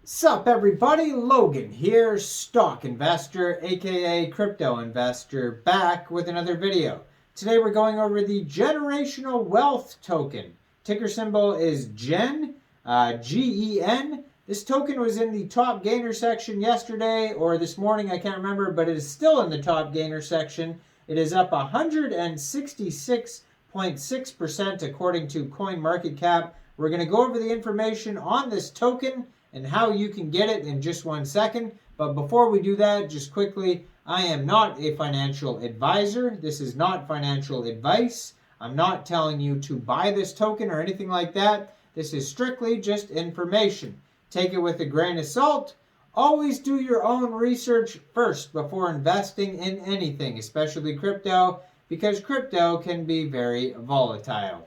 Sup everybody, Logan here, stock investor aka crypto investor, back with another video. Today we're going over the generational wealth token. Ticker symbol is GEN, G-E-N. This token was in the top gainer section yesterday or this morning, I can't remember, but it is still in the top gainer section. It is up 166.6% according to CoinMarketCap. We're going to go over the information on this token and how you can get it in just 1 second. But before we do that, just quickly, I am not a financial advisor. This is not financial advice. I'm not telling you to buy this token or anything like that. This is strictly just information. Take it with a grain of salt. Always do your own research first before investing in anything, especially crypto, because crypto can be very volatile.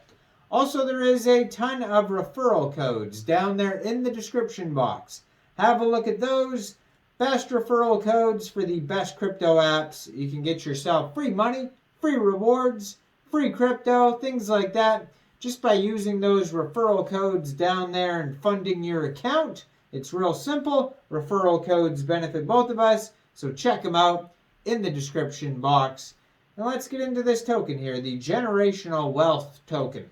Also, there is a ton of referral codes down there in the description box. Have a look at those. Best referral codes for the best crypto apps. You can get yourself free money, free rewards, free crypto, things like that, just by using those referral codes down there and funding your account. It's real simple. Referral codes benefit both of us, so check them out in the description box. Now let's get into this token here, the Generational Wealth token.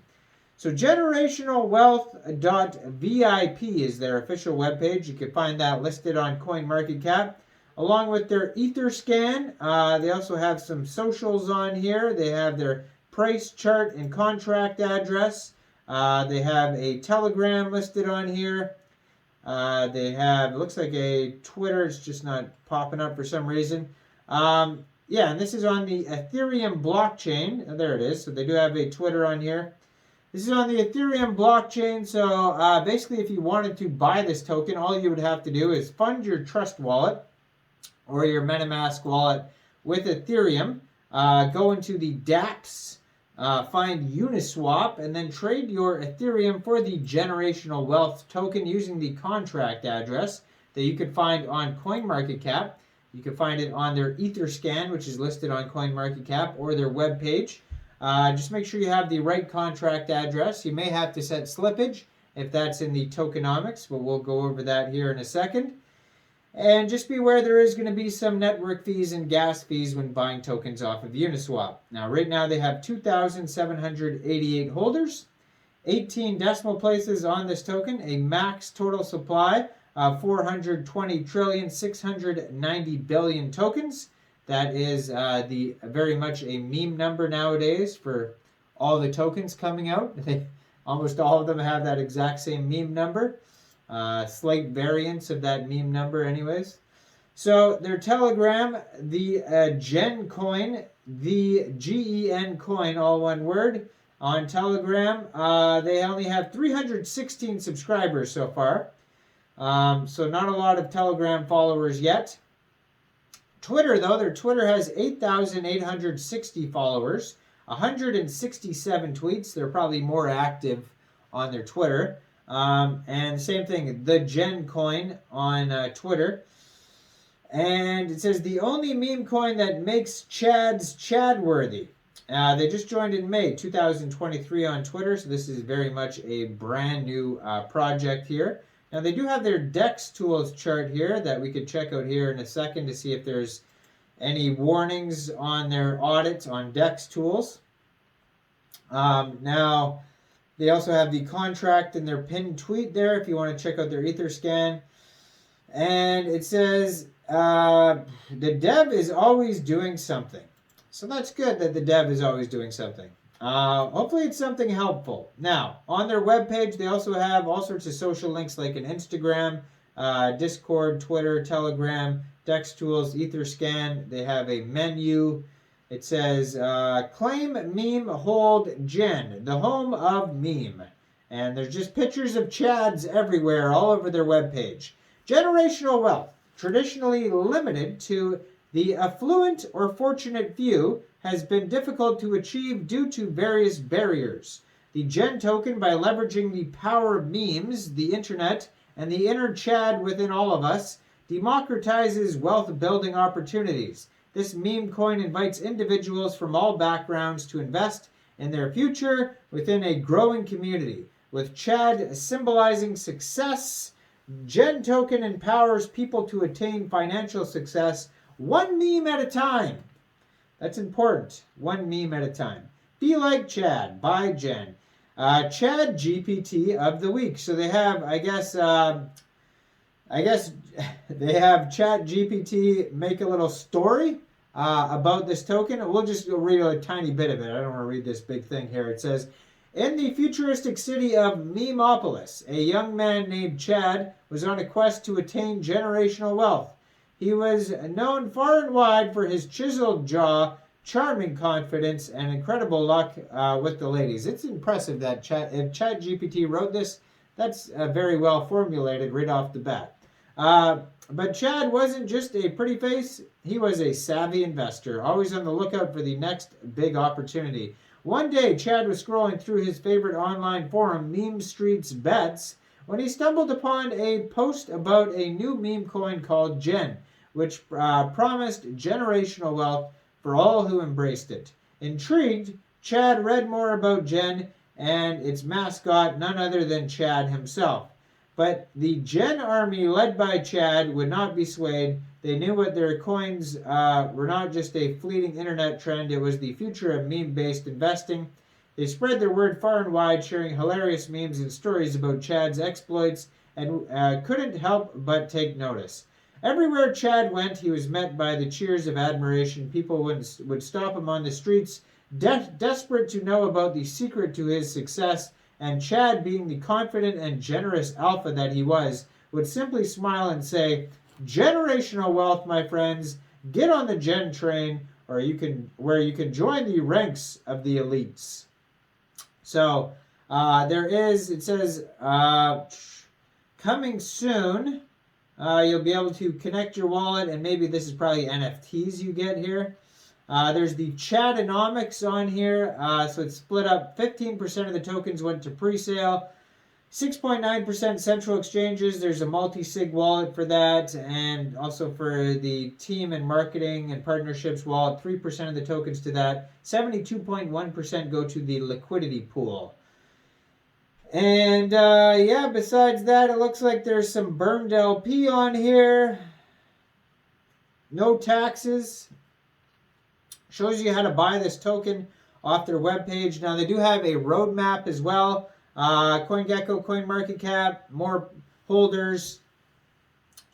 So generationalwealth.vip is their official webpage. You can find that listed on CoinMarketCap, along with their Etherscan. They also have some socials on here. They have their price chart and contract address. They have a Telegram listed on here. They have, it looks like a Twitter. It's just not popping up for some reason. Yeah, and this is on the Ethereum blockchain. There it is. So they do have a Twitter on here. This is on the Ethereum blockchain, so basically if you wanted to buy this token, all you would have to do is fund your Trust wallet or your MetaMask wallet with Ethereum, go into the DApps, find Uniswap, and then trade your Ethereum for the Generational Wealth token using the contract address that you could find on CoinMarketCap. You can find it on their Etherscan, which is listed on CoinMarketCap, or their webpage. Just make sure you have the right contract address. You may have to set slippage if that's in the tokenomics, but we'll go over that here in a second. And just be aware there is going to be some network fees and gas fees when buying tokens off of Uniswap. Now, right now they have 2,788 holders, 18 decimal places on this token, a max total supply of 420,690 billion tokens. That is the very much a meme number nowadays for all the tokens coming out. Almost all of them have that exact same meme number. Slight variants of that meme number anyways. So their Telegram, the Gen coin, the GEN coin, all one word, on Telegram. They only have 316 subscribers so far. So not a lot of Telegram followers yet. Twitter, though, their Twitter has 8,860 followers, 167 tweets. They're probably more active on their Twitter. And same thing, the Gen coin on Twitter. And it says the only meme coin that makes Chads Chad-worthy. They just joined in May 2023 on Twitter, so this is very much a brand new project here. Now, they do have their DEX tools chart here that we could check out here in a second to see if there's any warnings on their audits on DEX tools. Now, they also have the contract in their pinned tweet there if you want to check out their Etherscan. And it says the dev is always doing something. So that's good that the dev is always doing something. Hopefully it's something helpful. Now, on their webpage, they also have all sorts of social links like an Instagram, Discord, Twitter, Telegram, DEX tools, Etherscan. They have a menu. It says, claim meme hold Gen, the home of meme. And there's just pictures of Chads everywhere, all over their webpage. Generational wealth, traditionally limited to the affluent or fortunate few, has been difficult to achieve due to various barriers. The Gen token, by leveraging the power of memes, the internet, and the inner Chad within all of us, democratizes wealth building opportunities. This meme coin invites individuals from all backgrounds to invest in their future within a growing community, with Chad symbolizing success, Gen token empowers people to attain financial success one meme at a time. That's important. One meme at a time. Be like Chad by Gen. Chad GPT of the week. So they have, I guess they have Chat GPT make a little story about this token. We'll just read a tiny bit of it. I don't want to read this big thing here. It says, in the futuristic city of Memeopolis, a young man named Chad was on a quest to attain generational wealth. He was known far and wide for his chiseled jaw, charming confidence, and incredible luck with the ladies. It's impressive that if ChatGPT wrote this, that's very well formulated right off the bat. But Chad wasn't just a pretty face, he was a savvy investor, always on the lookout for the next big opportunity. One day, Chad was scrolling through his favorite online forum, Meme Street's Bets, when he stumbled upon a post about a new meme coin called Gen, which promised generational wealth for all who embraced it. Intrigued, Chad read more about Gen and its mascot, none other than Chad himself. But the Gen army led by Chad would not be swayed. They knew what their coins were not just a fleeting internet trend, it was the future of meme-based investing. They spread their word far and wide, sharing hilarious memes and stories about Chad's exploits, and couldn't help but take notice. Everywhere Chad went, he was met by the cheers of admiration. People would stop him on the streets, desperate to know about the secret to his success, and Chad, being the confident and generous alpha that he was, would simply smile and say, generational wealth, my friends, get on the Gen train, or where you can join the ranks of the elites. So, it says, coming soon, you'll be able to connect your wallet, and maybe this is probably NFTs you get here. There's the Chadanomics on here, so it's split up. 15% of the tokens went to pre-sale, 6.9% central exchanges. There's a multi-sig wallet for that, and also for the team and marketing and partnerships wallet, 3% of the tokens to that. 72.1% go to the liquidity pool. And yeah, besides that, it looks like there's some burned LP on here. No taxes. Shows you how to buy this token off their webpage. Now, they do have a roadmap as well. CoinGecko, CoinMarketCap, more holders,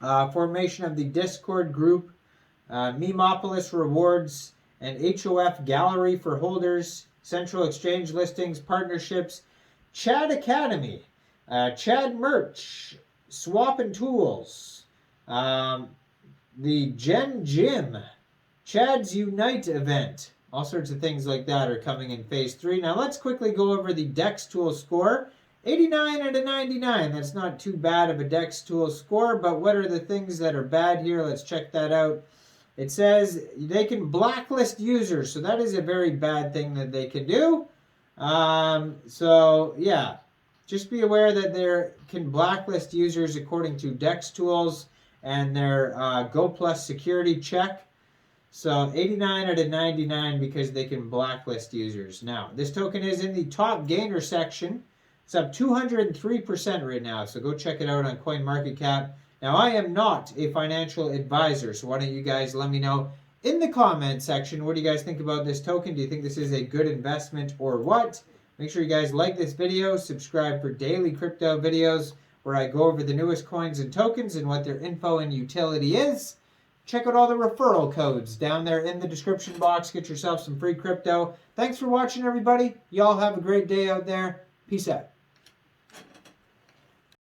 formation of the Discord group, Memeopolis rewards, and HOF gallery for holders, central exchange listings, partnerships, Chad Academy, Chad merch, swap and tools, the Gen Gym, Chad's Unite event. All sorts of things like that are coming in Phase 3. Now let's quickly go over the DEX tool score. 89 out of 99. That's not too bad of a DEX tool score, but what are the things that are bad here? Let's check that out. It says they can blacklist users, so that is a very bad thing that they can do. So yeah, just be aware that they can blacklist users according to DEX tools and their Go Plus security check. So 89 out of 99 because they can blacklist users. Now, this token is in the top gainer section. It's up 203% right now, so go check it out on CoinMarketCap. Now, I am not a financial advisor, so why don't you guys let me know in the comment section, what do you guys think about this token? Do you think this is a good investment or what? Make sure you guys like this video, subscribe for daily crypto videos where I go over the newest coins and tokens and what their info and utility is. Check out all the referral codes down there in the description box. Get yourself some free crypto. Thanks for watching, everybody. Y'all have a great day out there. Peace out.